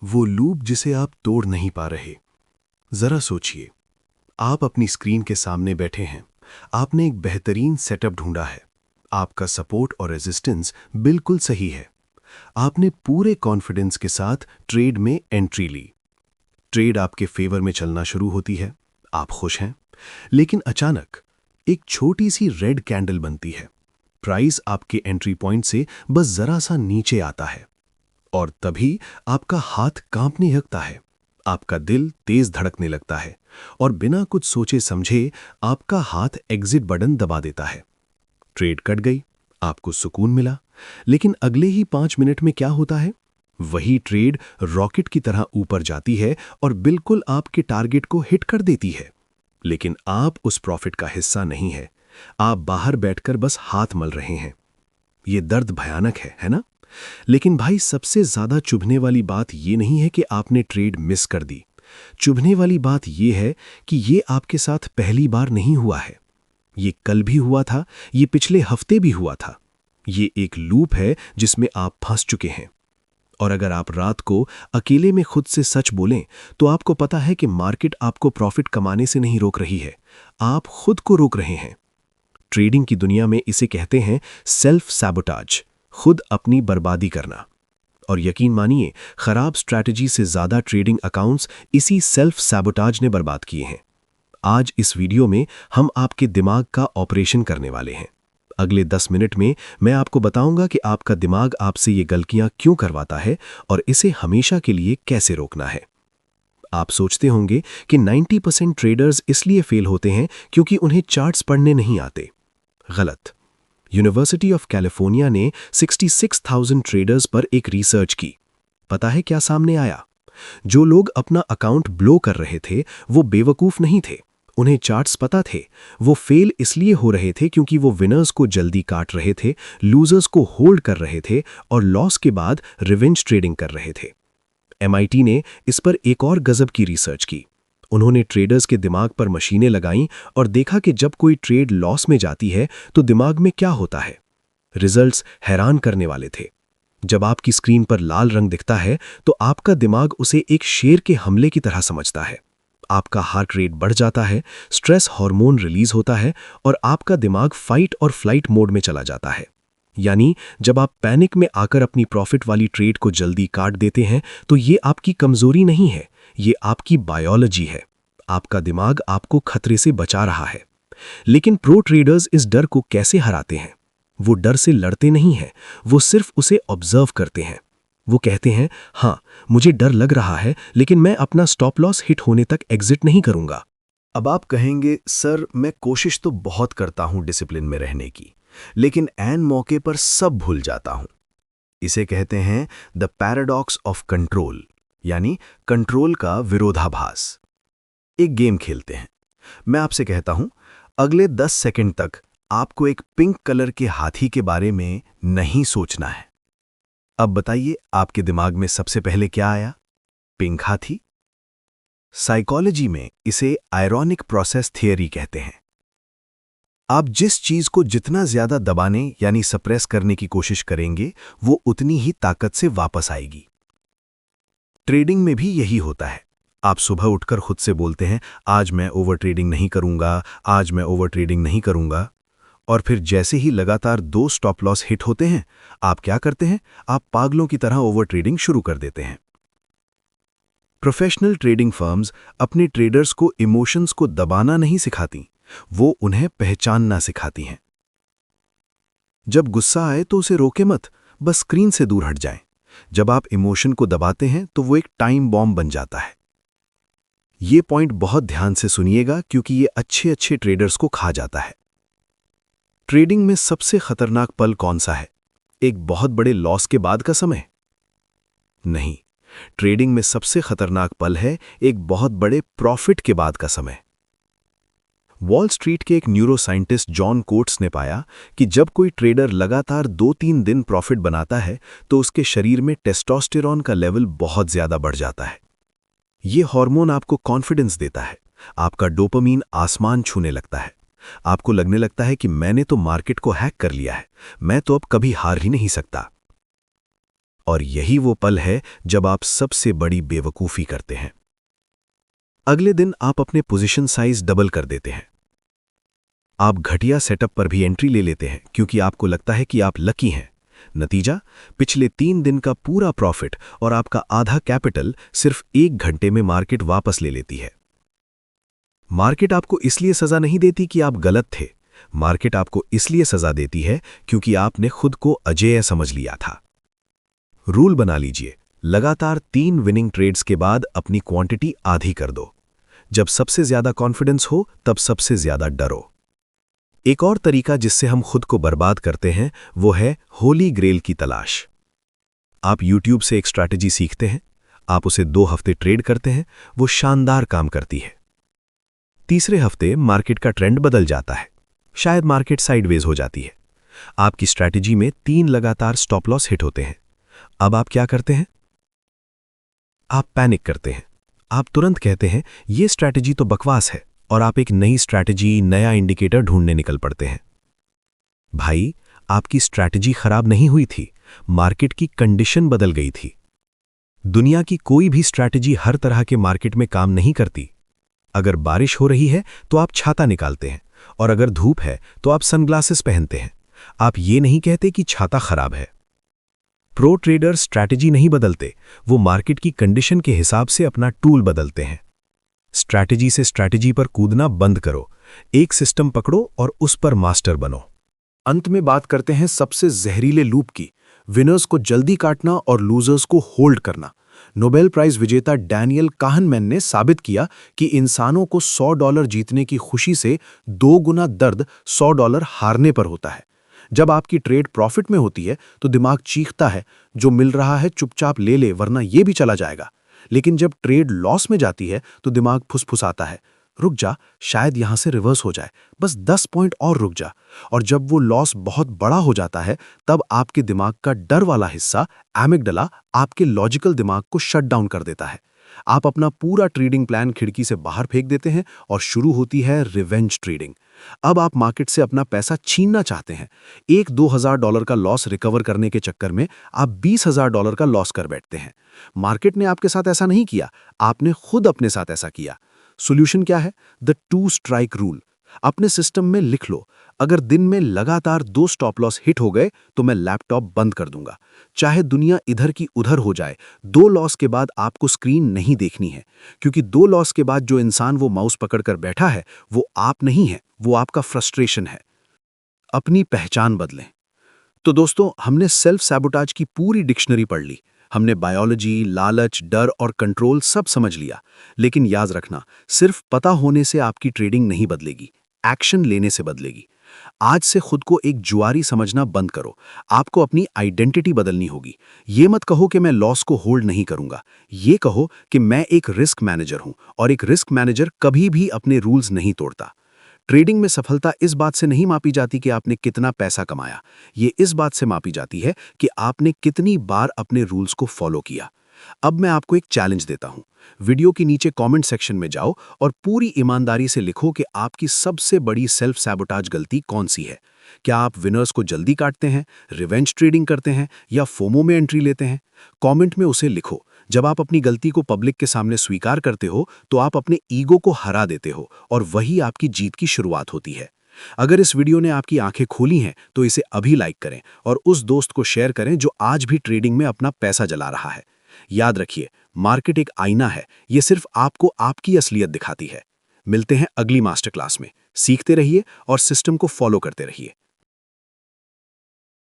वो लूप जिसे आप तोड़ नहीं पा रहे। जरा सोचिए, आप अपनी स्क्रीन के सामने बैठे हैं, आपने एक बेहतरीन सेटअप ढूंढा है, आपका सपोर्ट और रेजिस्टेंस बिल्कुल सही है, आपने पूरे कॉन्फिडेंस के साथ ट्रेड में एंट्री ली। ट्रेड आपके फेवर में चलना शुरू होती है, आप खुश हैं, लेकिन अचानक एक छोटी सी रेड कैंडल बनती है। प्राइस आपके एंट्री पॉइंट से बस जरा सा नीचे आता है और तभी आपका हाथ कांपने लगता है, आपका दिल तेज धड़कने लगता है और बिना कुछ सोचे समझे आपका हाथ एग्जिट बटन दबा देता है। ट्रेड कट गई, आपको सुकून मिला, लेकिन अगले ही 5 मिनट में क्या होता है? वही ट्रेड रॉकेट की तरह ऊपर जाती है और बिल्कुल आपके टारगेट को हिट कर देती है। लेकिन आप उस प्रॉफिट का हिस्सा नहीं है, आप बाहर बैठकर बस हाथ मल रहे हैं। ये दर्द भयानक है ना? लेकिन भाई, सबसे ज्यादा चुभने वाली बात ये नहीं है कि आपने ट्रेड मिस कर दी। चुभने वाली बात ये है कि ये आपके साथ पहली बार नहीं हुआ है। ये कल भी हुआ था, ये पिछले हफ्ते भी हुआ था। ये एक लूप है जिसमें आप फंस चुके हैं। और अगर आप रात को अकेले में खुद से सच बोलें तो आपको पता है कि मार्केट आपको प्रॉफिट कमाने से नहीं रोक रही है, आप खुद को रोक रहे हैं। ट्रेडिंग की दुनिया में इसे कहते हैं सेल्फ सैबोटाज, खुद अपनी बर्बादी करना। और यकीन मानिए, खराब स्ट्रैटेजी से ज्यादा ट्रेडिंग अकाउंट्स इसी सेल्फ सैबोटाज ने बर्बाद किए हैं। आज इस वीडियो में हम आपके दिमाग का ऑपरेशन करने वाले हैं। अगले 10 मिनट में मैं आपको बताऊंगा कि आपका दिमाग आपसे ये गलतियां क्यों करवाता है और इसे हमेशा के लिए कैसे रोकना है। आप सोचते होंगे कि 90% ट्रेडर्स इसलिए फेल होते हैं क्योंकि उन्हें चार्ट्स पढ़ने नहीं आते। गलत। यूनिवर्सिटी ऑफ कैलिफोर्निया ने 66,000 ट्रेडर्स पर एक रिसर्च की। पता है क्या सामने आया? जो लोग अपना अकाउंट ब्लो कर रहे थे वो बेवकूफ नहीं थे, उन्हें चार्ट्स पता थे। वो फेल इसलिए हो रहे थे क्योंकि वो विनर्स को जल्दी काट रहे थे, लूजर्स को होल्ड कर रहे थे और लॉस के बाद रिवेंज ट्रेडिंग कर रहे थे। MIT ने इस पर एक और गजब की रिसर्च की। उन्होंने ट्रेडर्स के दिमाग पर मशीनें लगाईं और देखा कि जब कोई ट्रेड लॉस में जाती है तो दिमाग में क्या होता है। रिजल्ट्स हैरान करने वाले थे। जब आपकी स्क्रीन पर लाल रंग दिखता है तो आपका दिमाग उसे एक शेर के हमले की तरह समझता है। आपका हार्ट रेट बढ़ जाता है, स्ट्रेस हार्मोन रिलीज होता है और आपका दिमाग फाइट और फ्लाइट मोड में चला जाता है। यानी जब आप पैनिक में आकर अपनी प्रॉफिट वाली ट्रेड को जल्दी काट देते हैं तो ये आपकी कमजोरी नहीं है, ये आपकी बायोलॉजी है। आपका दिमाग आपको खतरे से बचा रहा है। लेकिन प्रो ट्रेडर्स इस डर को कैसे हराते हैं? वो डर से लड़ते नहीं हैं, वो सिर्फ उसे ऑब्जर्व करते हैं। वो कहते हैं, हाँ, मुझे डर लग रहा है, लेकिन मैं अपना स्टॉप लॉस हिट होने तक एग्जिट नहीं करूंगा। अब आप कहेंगे, सर मैं कोशिश तो बहुत करता हूं डिसिप्लिन में रहने की, लेकिन ऐन मौके पर सब भूल जाता हूं। इसे कहते हैं द पैराडॉक्स ऑफ कंट्रोल, यानी कंट्रोल का विरोधाभास। एक गेम खेलते हैं। मैं आपसे कहता हूं, अगले 10 सेकंड तक आपको एक पिंक कलर के हाथी के बारे में नहीं सोचना है। अब बताइए, आपके दिमाग में सबसे पहले क्या आया? पिंक हाथी। साइकोलॉजी में इसे आयरॉनिक प्रोसेस थियरी कहते हैं। आप जिस चीज को जितना ज्यादा दबाने यानी सप्रेस करने की कोशिश करेंगे, वो उतनी ही ताकत से वापस आएगी। ट्रेडिंग में भी यही होता है। आप सुबह उठकर खुद से बोलते हैं, आज मैं ओवर ट्रेडिंग नहीं करूंगा, आज मैं ओवर ट्रेडिंग नहीं करूंगा। और फिर जैसे ही लगातार 2 स्टॉप लॉस हिट होते हैं, आप क्या करते हैं? आप पागलों की तरह ओवर ट्रेडिंग शुरू कर देते हैं। प्रोफेशनल ट्रेडिंग फर्म्स अपने ट्रेडर्स को इमोशंस को दबाना नहीं सिखाती, वो उन्हें पहचानना सिखाती हैं। जब गुस्सा आए तो उसे रोके मत, बस स्क्रीन से दूर हट जाएं। जब आप इमोशन को दबाते हैं तो वो एक टाइम बॉम्ब बन जाता है। ये पॉइंट बहुत ध्यान से सुनिएगा क्योंकि ये अच्छे ट्रेडर्स को खा जाता है। ट्रेडिंग में सबसे खतरनाक पल कौन सा है? एक बहुत बड़े लॉस के बाद का समय? नहीं, ट्रेडिंग में सबसे खतरनाक पल है एक बहुत बड़े प्रॉफिट के बाद का समय। वॉल स्ट्रीट के एक न्यूरो साइंटिस्ट जॉन कोट्स ने पाया कि जब कोई ट्रेडर लगातार 2-3 दिन प्रॉफिट बनाता है तो उसके शरीर में टेस्टोस्टेरोन का लेवल बहुत ज्यादा बढ़ जाता है। ये हार्मोन आपको कॉन्फिडेंस देता है, आपका डोपामीन आसमान छूने लगता है। आपको लगने लगता है कि मैंने तो मार्केट को हैक कर लिया है, मैं तो अब कभी हार ही नहीं सकता। और यही वो पल है जब आप सबसे बड़ी बेवकूफ़ी करते हैं। अगले दिन आप अपने पोजीशन साइज डबल कर देते हैं। आप घटिया सेटअप पर भी एंट्री ले लेते हैं क्योंकि आपको लगता है कि आप लकी हैं। नतीजा, पिछले 3 दिन का पूरा प्रॉफिट और आपका आधा कैपिटल सिर्फ 1 घंटे में मार्केट वापस ले लेती है। मार्केट आपको इसलिए सजा नहीं देती कि आप गलत थे। मार्केट आपको इसलिए सजा देती है क्योंकि आपने खुद को अजेय समझ लिया था। रूल बना लीजिए, लगातार 3 विनिंग ट्रेड्स के बाद अपनी क्वांटिटी आधी कर दो। जब सबसे ज्यादा कॉन्फिडेंस हो तब सबसे ज्यादा डरो। एक और तरीका जिससे हम खुद को बर्बाद करते हैं वो है होली ग्रेल की तलाश। आप YouTube से एक स्ट्रैटेजी सीखते हैं, आप उसे 2 हफ्ते ट्रेड करते हैं, वो शानदार काम करती है। तीसरे हफ्ते मार्केट का ट्रेंड बदल जाता है, शायद मार्केट साइडवेज हो जाती है। आपकी स्ट्रैटेजी में 3 लगातार स्टॉप लॉस हिट होते हैं। अब आप क्या करते हैं? आप पैनिक करते हैं। आप तुरंत कहते हैं ये स्ट्रैटेजी तो बकवास है और आप एक नई स्ट्रैटेजी, नया इंडिकेटर ढूंढने निकल पड़ते हैं। भाई, आपकी स्ट्रैटेजी खराब नहीं हुई थी, मार्केट की कंडीशन बदल गई थी। दुनिया की कोई भी स्ट्रैटेजी हर तरह के मार्केट में काम नहीं करती। अगर बारिश हो रही है तो आप छाता निकालते हैं और अगर धूप है तो आप सनग्लासेस पहनते हैं। आप ये नहीं कहते कि छाता खराब है। प्रो ट्रेडर स्ट्रैटेजी नहीं बदलते, वो मार्केट की कंडीशन के हिसाब से अपना टूल बदलते हैं। स्ट्रैटेजी से स्ट्रैटेजी पर कूदना बंद करो, एक सिस्टम पकड़ो और उस पर मास्टर बनो। अंत में बात करते हैं सबसे जहरीले लूप की, विनर्स को जल्दी काटना और लूजर्स को होल्ड करना। नोबेल प्राइज विजेता डैनियल काहनमैन ने साबित किया कि इंसानों को $100 जीतने की खुशी से 2 गुना दर्द $100 हारने पर होता है। जब आपकी ट्रेड प्रॉफिट में होती है तो दिमाग चीखता है, जो मिल रहा है चुपचाप ले ले वरना ये भी चला जाएगा। लेकिन जब ट्रेड लॉस में जाती है तो दिमाग फुसफुसाता है, रुक जा, शायद यहां से रिवर्स हो जाए, बस 10 पॉइंट और रुक जा। और जब वो लॉस बहुत बड़ा हो जाता है तब आपके दिमाग का डर वाला हिस्सा, एमिगडाला, आपके लॉजिकल दिमाग को शट डाउन कर देता है। आप अपना पूरा ट्रेडिंग प्लान खिड़की से बाहर फेंक देते हैं और शुरू होती है रिवेंज ट्रेडिंग। अब आप मार्केट से अपना पैसा छीनना चाहते हैं। एक $2,000 का लॉस रिकवर करने के चक्कर में आप $20,000 का लॉस कर बैठते हैं। मार्केट ने आपके साथ ऐसा नहीं किया, आपने खुद अपने साथ ऐसा किया। सॉल्यूशन क्या है? The 2 strike rule. अपने सिस्टम में लिख लो, अगर दिन में लगातार 2 स्टॉप लॉस हिट हो गए तो मैं लैपटॉप बंद कर दूंगा। चाहे दुनिया इधर की उधर हो जाए, 2 लॉस के बाद आपको स्क्रीन नहीं देखनी है, क्योंकि 2 लॉस के बाद जो इंसान वो माउस पकड़कर बैठा है वो आप नहीं है, वो आपका फ्रस्ट्रेशन है। अपनी पहचान बदलें। तो दोस्तों, हमने सेल्फ सैबोटाज की पूरी डिक्शनरी पढ़ ली। हमने बायोलॉजी, लालच, डर और कंट्रोल सब समझ लिया। लेकिन याद रखना, सिर्फ पता होने से आपकी ट्रेडिंग नहीं बदलेगी, एक्शन लेने से बदलेगी। आज से खुद को एक जुआरी समझना बंद करो। आपको अपनी आइडेंटिटी बदलनी होगी। ये मत कहो कि मैं लॉस को होल्ड नहीं करूंगा, ये कहो कि मैं एक रिस्क मैनेजर हूं और एक रिस्क मैनेजर कभी भी अपने रूल्स नहीं तोड़ता। ट्रेडिंग में सफलता इस बात से नहीं मापी जाती कि आपने कितना पैसा कमाया, ये इस बात से मापी जाती है कि आपने कितनी बार अपने रूल्स को फॉलो किया। अब मैं आपको एक चैलेंज देता हूं। वीडियो के नीचे कमेंट सेक्शन में जाओ और पूरी ईमानदारी से लिखो कि आपकी सबसे बड़ी सेल्फ सैबोटाज गलती कौन सी है। क्या आप विनर्स को जल्दी काटते हैं, रिवेंज ट्रेडिंग करते हैं या फोमो में एंट्री लेते हैं? कमेंट में उसे लिखो। जब आप अपनी गलती को पब्लिक के सामने स्वीकार करते हो तो आप अपने ईगो को हरा देते हो और वही आपकी जीत की शुरुआत होती है। अगर इस वीडियो ने आपकी आंखें खोली हैं तो इसे अभी लाइक करें और उस दोस्त को शेयर करें जो आज भी ट्रेडिंग में अपना पैसा जला रहा है। याद रखिए, मार्केट एक आईना है, ये सिर्फ आपको आपकी असलियत दिखाती है। मिलते हैं अगली मास्टर क्लास में। सीखते रहिए और सिस्टम को फॉलो करते रहिए।